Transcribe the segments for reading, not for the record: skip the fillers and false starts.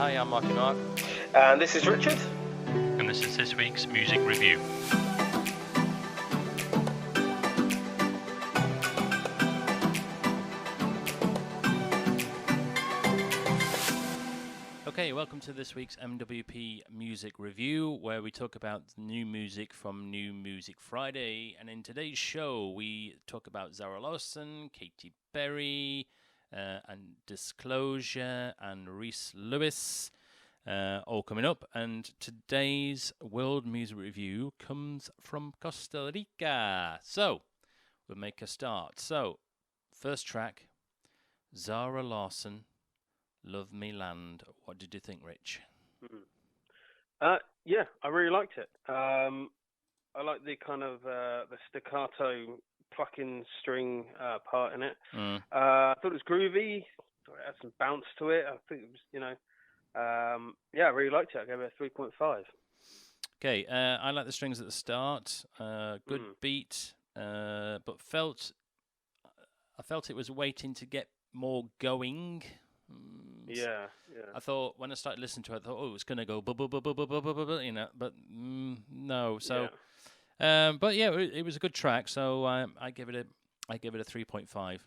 Hi, I'm Marky Mark. And this is Richard. And this is this week's music review. Okay, welcome to this week's MWP music review, where we talk about new music from New Music Friday. And in today's show, we talk about Zara Lawson, Katy Perry, and Disclosure, and Rhys Lewis, all coming up. And today's world music review comes from Costa Rica. So, we'll make a start. So, first track, Zara Lawson, Love Me Land. What did you think, Rich? Yeah, I really liked it. I like the kind of the staccato plucking string part in it. I thought it was groovy. Thought it had some bounce to it. I think it was, yeah, I really liked it. I gave it a 3.5. Okay, I like the strings at the start. Good beat, but I felt it was waiting to get more going. Yeah. I thought when I started listening to it, I thought, oh, it's gonna go, but no. So, but yeah, it was a good track. So I give it a 3.5.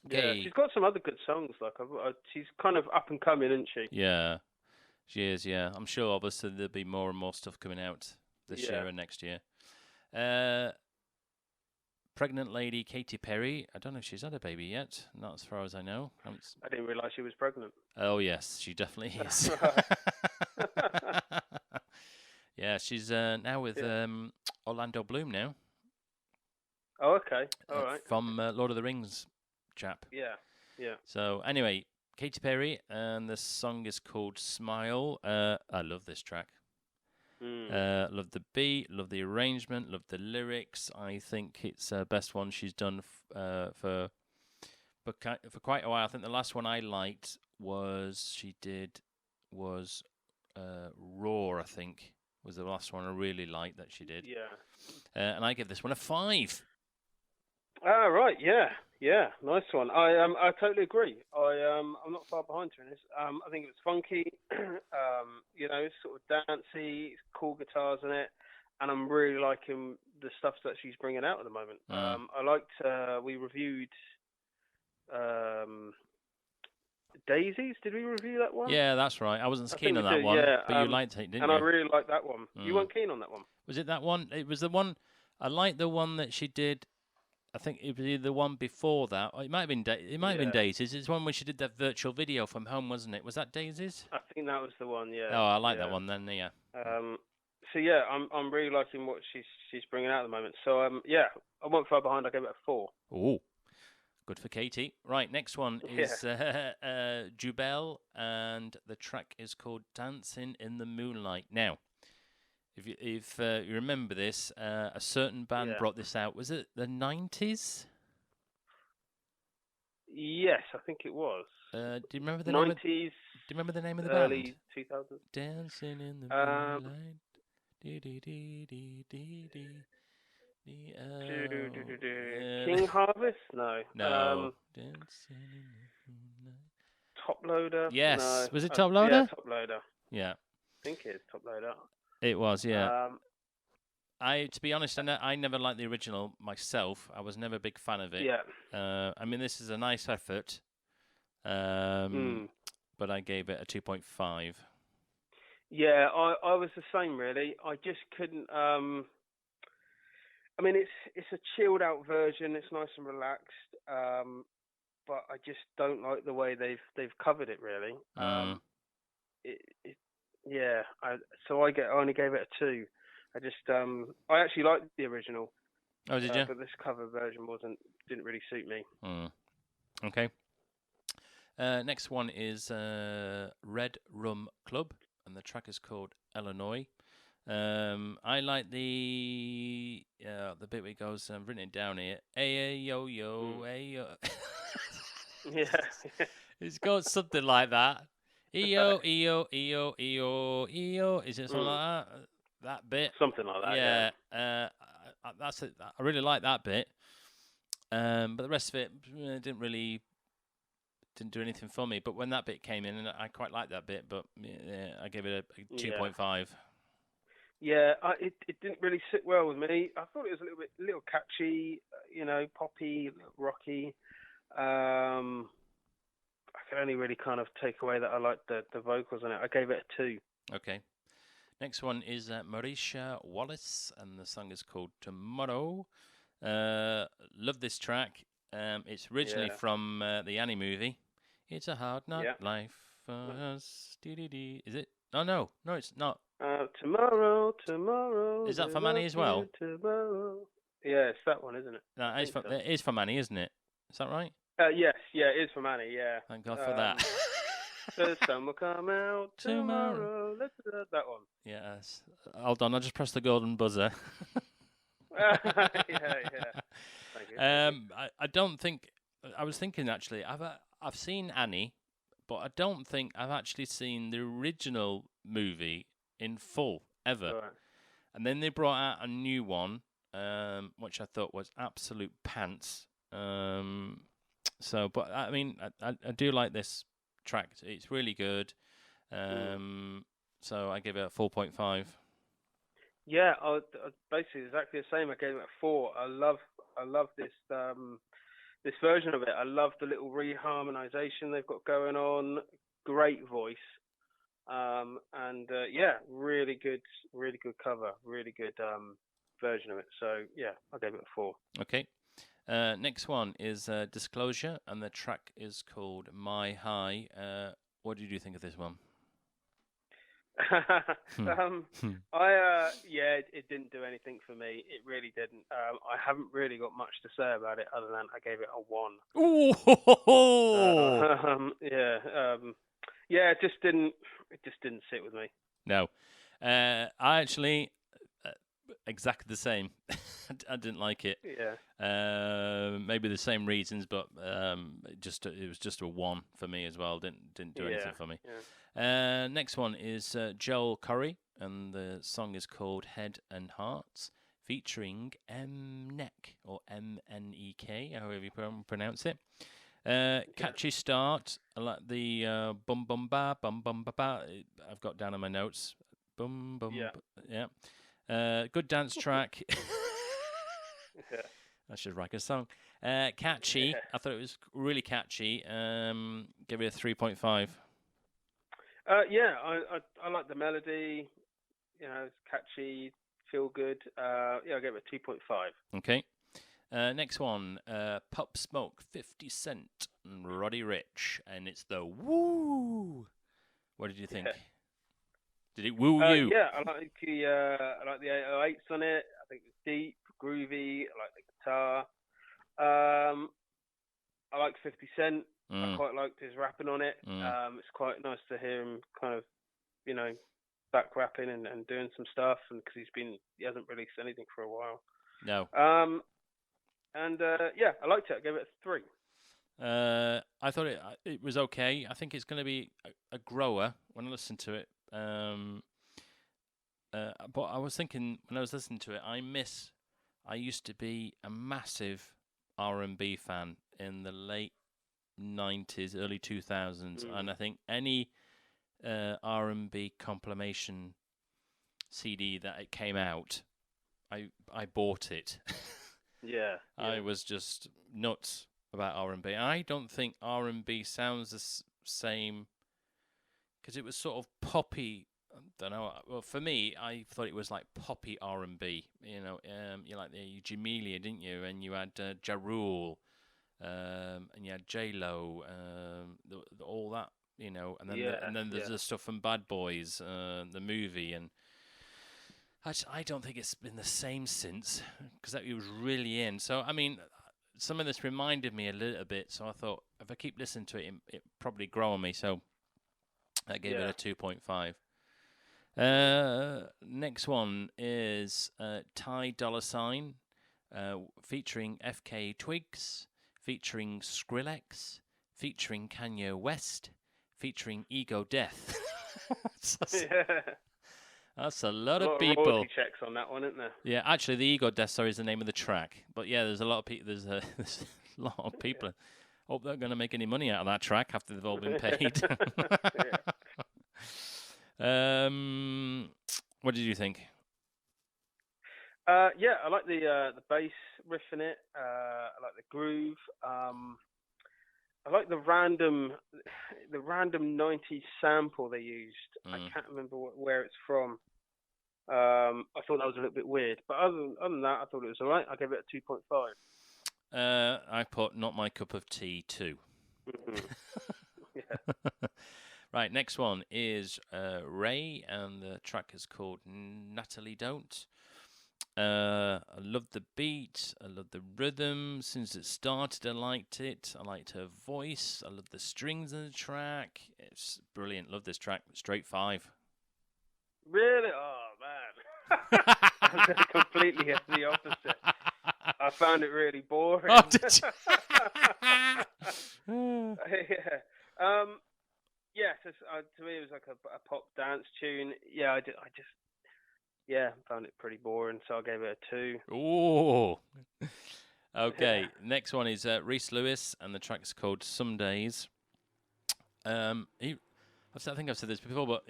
Okay. Yeah, she's got some other good songs. Like she's kind of up and coming, isn't she? Yeah, she is. Yeah, I'm sure. Obviously, there'll be more and more stuff coming out this year and next year. Pregnant lady Katy Perry. I don't know if she's had a baby yet. Not as far as I know. I didn't realise she was pregnant. Oh yes, she definitely is. Yeah, she's now with Orlando Bloom now. Oh, okay. All right. From Lord of the Rings chap. Yeah. So anyway, Katy Perry, and the song is called Smile. I love this track. Love the beat, love the arrangement, love the lyrics. I think it's the best one she's done for quite a while. I think the last one I liked was Roar. I think was the last one I really liked that she did. Yeah. And I give this one a 5. Right. Yeah. Nice one. I totally agree. I'm not far behind her in this. I think it was funky. It's sort of dancey, cool guitars in it, and I'm really liking the stuff that she's bringing out at the moment. I liked. We reviewed Daisies. Did we review that one? Yeah, that's right. I wasn't keen on that one, but you liked it, didn't you? And I really liked that one. You weren't keen on that one. Was it that one? It was the one. I liked the one that she did. I think it was either the one before that. Or it might have been. It might have been Daisies. It's one when she did that virtual video from home, wasn't it? Was that Daisies? I think that was the one. Yeah. Oh, I like that one then. Yeah. So yeah, I'm really liking what she's bringing out at the moment. So yeah, I went far behind. I gave it a 4. Oh, good for Katy. Right, next one is Jubel, and the track is called "Dancing in the Moonlight." Now, if you remember this, a certain band brought this out. Was it the 90s? Yes, I think it was. Do you remember the 90s? Do you remember the name of the early band? 2000s. Dancing in the Moonlight. King Harvest? No. No. Top Loader? Yes. No. Was it Top Loader? Yeah, Top Loader. Yeah. I think it is Top Loader. It was, yeah. To be honest, I never liked the original myself. I was never a big fan of it. Yeah. I mean, this is a nice effort, but I gave it a 2.5. Yeah, I was the same, really. I just couldn't... I mean, it's a chilled out version. It's nice and relaxed, but I just don't like the way they've covered it. Really, so I only gave it a 2. I actually liked the original. Oh, did you? But this cover version didn't really suit me. Okay. Next one is Red Rum Club, and the track is called Illinois. I like the bit where it goes. I've written it down here. Hey yo yo, hey yo. Yeah. It's got something like that. Eo eo eo eo eo. Is it something like that? That bit. Something like that. Yeah. That's it. I really like that bit. But the rest of it didn't really didn't do anything for me. But when that bit came in, and I quite liked that bit, but I gave it a 2.5. Yeah, it didn't really sit well with me. I thought it was a little catchy, poppy, rocky. I can only really kind of take away that I liked the vocals on it. I gave it a 2. Okay. Next one is Marisha Wallace, and the song is called Tomorrow. Love this track. It's originally from the Annie movie. It's a hard knock life for us. Is it? Oh, no, it's not. Tomorrow. Is that from Annie as well? Tomorrow. Yeah, it's that one, isn't it? No, it is from Annie, isn't it? Is that right? Yes, it is from Annie, yeah. Thank God for that. The sun will come out tomorrow. That one. Yes. Hold on, I'll just press the golden buzzer. yeah. Thank you. I don't think... I was thinking, actually, I've seen Annie, but I don't think I've actually seen the original movie in full, ever. Right. And then they brought out a new one, which I thought was absolute pants. But I mean, I do like this track. It's really good. So I give it a 4.5. Yeah, I basically exactly the same. I gave it a 4. I love this this version of it. I love the little reharmonization they've got going on. Great voice. Really good cover, really good version of it. So yeah, I gave it a 4. Okay. Next one is Disclosure, and the track is called My High. What did you think of this one? It didn't do anything for me. It really didn't. I haven't really got much to say about it other than I gave it a 1. It just didn't sit with me. No, I actually exactly the same. I didn't like it. Yeah. Maybe the same reasons, but it was just a 1 for me as well. Didn't do anything for me. Yeah. Next one is Joel Corey, and the song is called Head and Hearts, featuring Mnek, or Mnek, however you pronounce it. Catchy start. I like the bum bum ba bum bum ba ba. I've got down on my notes. Bum bum. Yeah. Good dance track. I should write a song. Catchy. Yeah. I thought it was really catchy. Give it a 3.5. I like the melody. It's catchy, feel good. I gave it 2.5. Okay. Next one, Pop Smoke, 50 Cent, and Roddy Ricch, and it's the Woo. What did you think? Yeah. Did it woo you? Yeah, I like the 808s on it. I think it's deep, groovy. I like the guitar. I like 50 Cent. I quite liked his rapping on it. It's quite nice to hear him kind of, back rapping and doing some stuff, and because he hasn't released anything for a while. No. I liked it. I gave it a 3. I thought it was okay. I think it's going to be a grower when I listen to it. But I was thinking when I was listening to it, I used to be a massive R&B fan in the late 90s, early 2000s, and I think any R&B compilation CD that it came out, I bought it. Yeah. I was just nuts about R&B. I don't think R&B sounds the same because it was sort of poppy. I don't know. Well, for me, I thought it was like poppy R&B. You like the Jamelia, didn't you? And you had Ja Rule, and you had J-Lo, all that, and then there's the stuff from Bad Boys, the movie, and I don't think it's been the same since, because it was really in. So, I mean, some of this reminded me a little bit, so I thought if I keep listening to it, it probably grow on me, so I gave it a 2.5. Next one is Dolla Sign, featuring FK Twigs, featuring Skrillex, featuring Kanye West, featuring Ego Death. That's a lot of people. Royalty checks on that one, isn't there? Yeah, actually, the Ego Death, is the name of the track. But yeah, there's a lot of people. There's a lot of people. Hope they're going to make any money out of that track after they've all been paid. What did you think? Yeah, I like the bass riff in it. I like the groove. I like the random 90s sample they used. I can't remember where it's from. I thought that was a little bit weird, but other than that, I thought it was alright. I gave it a 2.5. I put not my cup of tea too. Yeah. Right, next one is Ray, and the track is called Natalie Don't. I love the beat. I love the rhythm. Since it started, I liked it. I liked her voice. I love the strings in the track. It's brilliant. Love this track. Straight 5. Really? Oh man, I was completely the opposite. I found it really boring. Oh, did you? Yeah. Yeah. So, to me, it was like a pop dance tune. Yeah, I found it pretty boring, so I gave it a 2. Ooh. Okay, next one is Rhys Lewis, and the track's called Some Days. I think I've said this before, but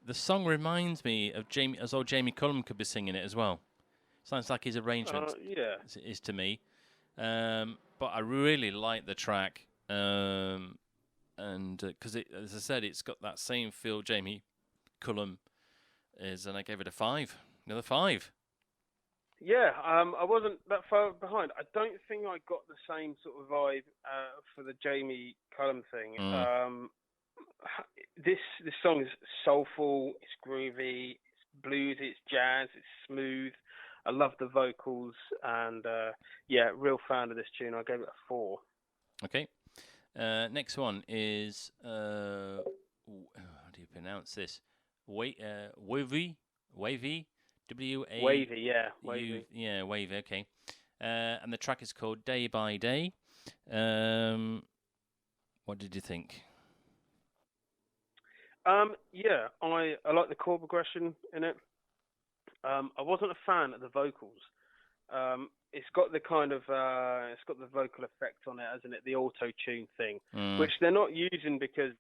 the song reminds me of Jamie, as though Jamie Cullum could be singing it as well. Sounds like his arrangement is to me. But I really like the track, and because as I said, it's got that same feel Jamie Cullum is, and I gave it a 5. Another 5. Yeah, I wasn't that far behind. I don't think I got the same sort of vibe for the Jamie Cullum thing. This song is soulful, it's groovy, it's bluesy, it's jazz, it's smooth. I love the vocals, and real fan of this tune. I gave it a 4. Okay. Next one is how do you pronounce this? Wavy, Wavy. Wavy, yeah. Wavy. Wavy, okay. And the track is called Day by Day. What did you think? Yeah, I like the chord progression in it. I wasn't a fan of the vocals. It's got the kind of it's got the vocal effect on it, hasn't it? The auto-tune thing, which they're not using because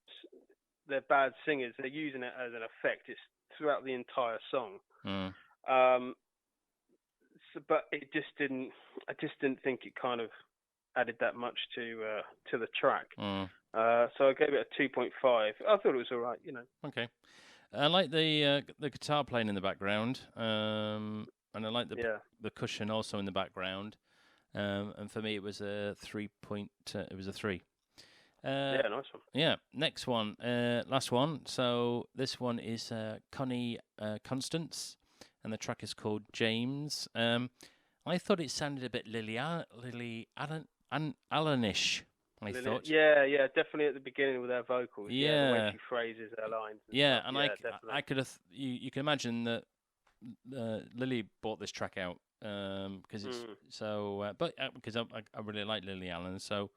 they're bad singers. They're using it as an effect. It's throughout the entire song. But it just didn't. I just didn't think it kind of added that much to the track. So I gave it a 2.5. I thought it was all right, Okay. I like the guitar playing in the background, and I like the cushion also in the background. And for me, it was a 3. It was a 3. Yeah, nice one. Yeah, next one, last one. So this one is Connie Constance, and the track is called James. I thought it sounded a bit Lily Allenish. I thought. Yeah, definitely at the beginning with their vocals. Yeah, the way she phrases her lines. And I could have. You can imagine that Lily bought this track out because it's so. But because I really like Lily Allen, so.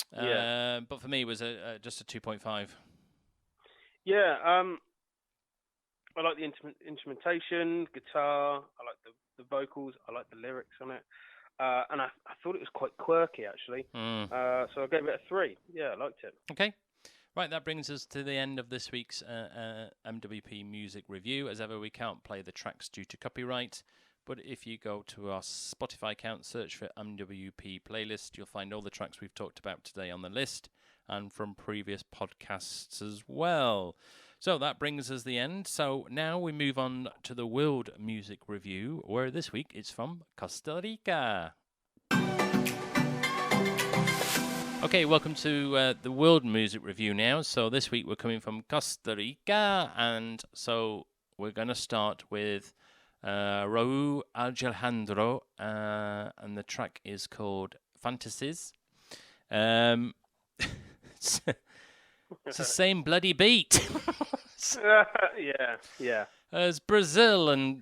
But for me, it was just a 2.5. Yeah, I like the instrumentation, guitar. I like the vocals. I like the lyrics on it. And I thought it was quite quirky, actually. So I gave it a 3. Yeah, I liked it. Okay. Right, that brings us to the end of this week's MWP music review. As ever, we can't play the tracks due to copyright. But if you go to our Spotify account, search for MWP playlist, you'll find all the tracks we've talked about today on the list and from previous podcasts as well. So that brings us the end. So now we move on to the World Music Review, where this week it's from Costa Rica. Okay, welcome to the World Music Review now. So this week we're coming from Costa Rica, and so we're going to start with Raúl Alejandro, and the track is called Fantasies. It's the same bloody beat. Yeah. As Brazil and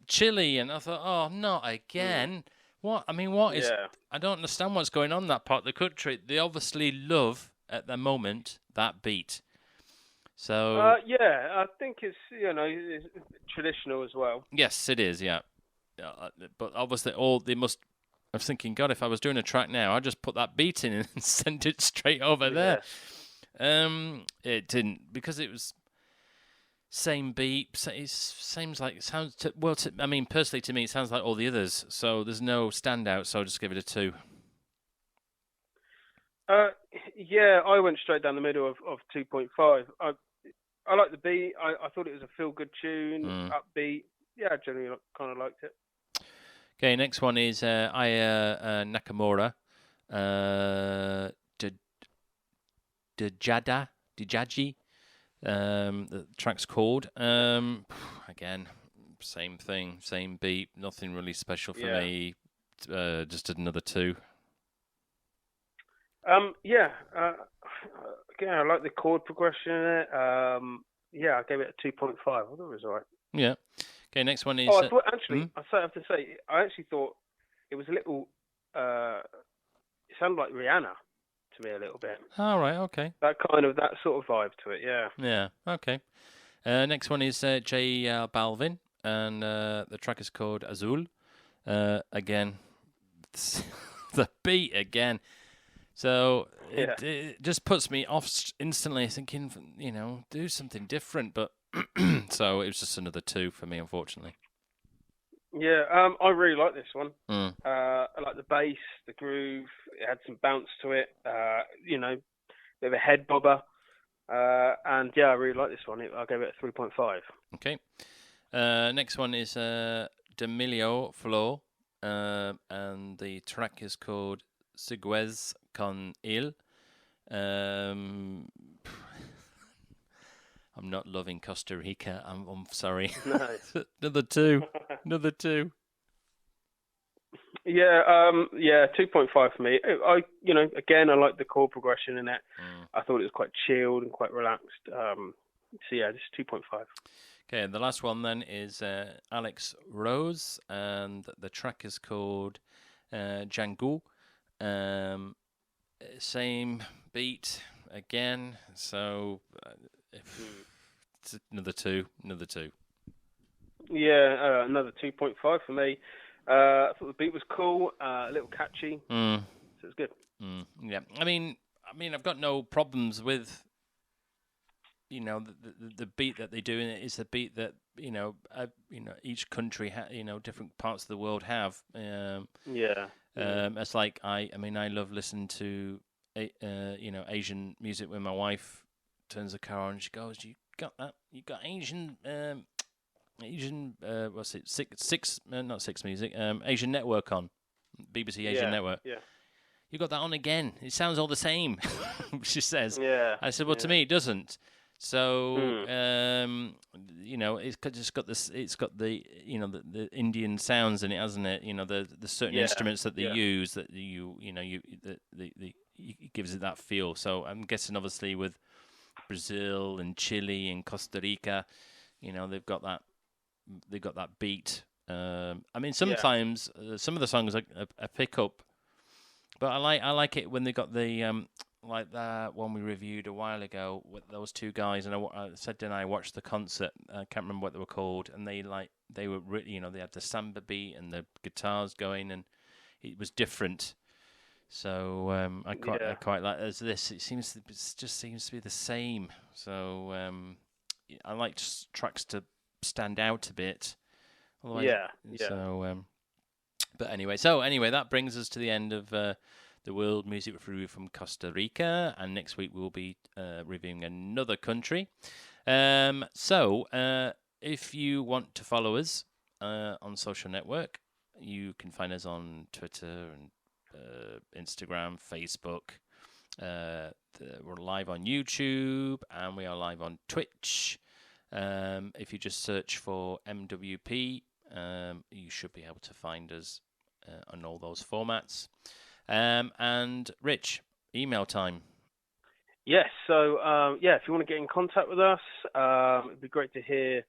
Chile, and I thought, oh, not again. What? I mean, what is... Yeah. I don't understand what's going on in that part of the country. They obviously love, at the moment, that beat. So... I think it's, it's traditional as well. Yes, it is, yeah. But obviously, they must I was thinking, God, if I was doing a track now, I'd just put that beat in and send it straight over there. It didn't, because it was same beat. It sounds I mean, personally to me, it sounds like all the others. So there's no standout. So I'll just give it a 2. Yeah, I went straight down the middle of 2.5. I like the beat. I thought it was a feel-good tune, upbeat. Yeah, I generally kind of liked it. Okay, next one is Aya Nakamura. Dijaji. The track's called. Again, same thing, same beat. Nothing really special for me. Just another 2. Again, I like the chord progression in it. I gave it a 2.5. I thought it was alright. Yeah. Okay, next one is. I thought actually, I have to say, I actually thought it was a little. It sounded like Rihanna to me a little bit. All right. Okay. That sort of vibe to it. Yeah. Yeah. Okay. Next one is J Balvin, and the track is called Azul. Again, the beat again. So it just puts me off instantly, thinking, do something different. But so it was just another 2 for me, unfortunately. Yeah, I really like this one. I like the bass, the groove. It had some bounce to it. Bit of a head bobber. And yeah, I really like this one. I gave it a 3.5. Okay. Next one is D'Amelio Flow, and the track is called Siguez con Il. I'm not loving Costa Rica. I'm sorry. No. Another 2. Another 2. Yeah, 2.5 for me. Again, I like the chord progression in it. I thought it was quite chilled and quite relaxed. So yeah, just 2.5. Okay, and the last one then is Alex Rose, and the track is called Django. Same beat again, so it's another 2. Yeah, another 2.5 for me. I thought the beat was cool, a little catchy, so it's good. Yeah, I mean, I've got no problems with, the beat that they do, and it is the beat that each country, different parts of the world have. It's like I love listening to Asian music when my wife turns the car on and she goes, "You got that? You got Asian what's it? Not Six Music. Asian Network on BBC Asian Network. Yeah. You got that on again. It sounds all the same." She says. Yeah. I said, "Well, to me, it doesn't." So it's just got this. It's got the the Indian sounds in it, hasn't it? The certain instruments that they use that it gives it that feel. So I'm guessing obviously with Brazil and Chile and Costa Rica, they've got that beat. Sometimes some of the songs I pick up, but I like it when they got the like that one we reviewed a while ago with those 2 guys, and I said, didn't I watch the concert? I can't remember what they were called, and they were really, they had the samba beat and the guitars going, and it was different. So I quite like as this. It just seems to be the same. So I like tracks to stand out a bit. Otherwise, So, but anyway, that brings us to the end of the World Music Review from Costa Rica, and next week we'll be reviewing another country. So if you want to follow us on social network, you can find us on Twitter and Instagram, Facebook. We're live on YouTube, and we are live on Twitch. If you just search for MWP, you should be able to find us on all those formats. And Rich, email time. Yes, so if you want to get in contact with us, it'd be great to hear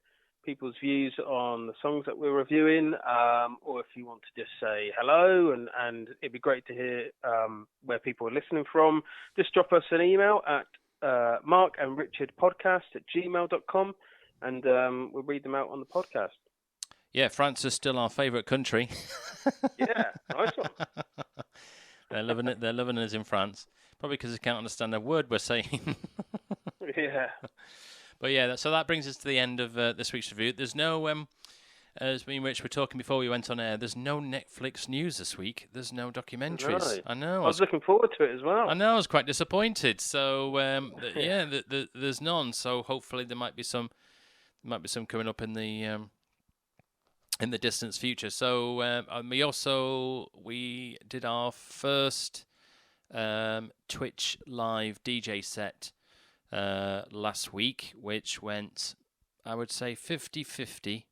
people's views on the songs that we're reviewing, or if you want to just say hello, and it'd be great to hear where people are listening from. Just drop us an email at markandrichardpodcast@gmail.com, and we'll read them out on the podcast. Yeah, France is still our favourite country. Yeah, nice one. They're loving it. They're loving us in France. Probably because they can't understand a word we're saying. Yeah. But yeah, so that brings us to the end of this week's review. There's no, as me and Rich were talking before we went on air, there's no Netflix news this week. There's no documentaries. No. I know. I was looking forward to it as well. I know. I was quite disappointed. So yeah, there's none. So hopefully there might be some coming up in the distant future. So we did our first Twitch live DJ set last week, which went, I would say, 50-50.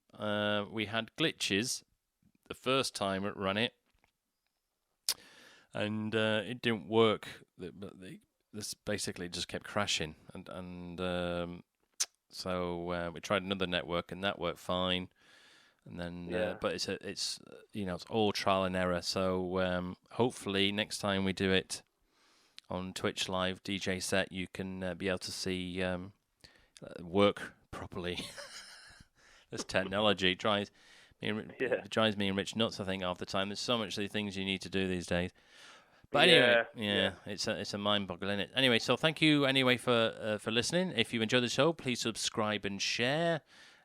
We had glitches the first time it ran it, and it didn't work. This basically just kept crashing, and so we tried another network, and that worked fine. And then, but it's it's all trial and error. So hopefully next time we do it on Twitch live DJ set, you can be able to see work properly. This technology drives me and Rich nuts. I think half the time. There's so much of the things you need to do these days. But anyway, it's a mind-boggling, isn't it? Anyway, so thank you anyway for listening. If you enjoyed the show, please subscribe and share.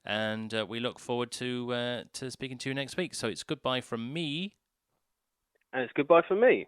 And we look forward to speaking to you next week. So it's goodbye from me. And it's goodbye from me.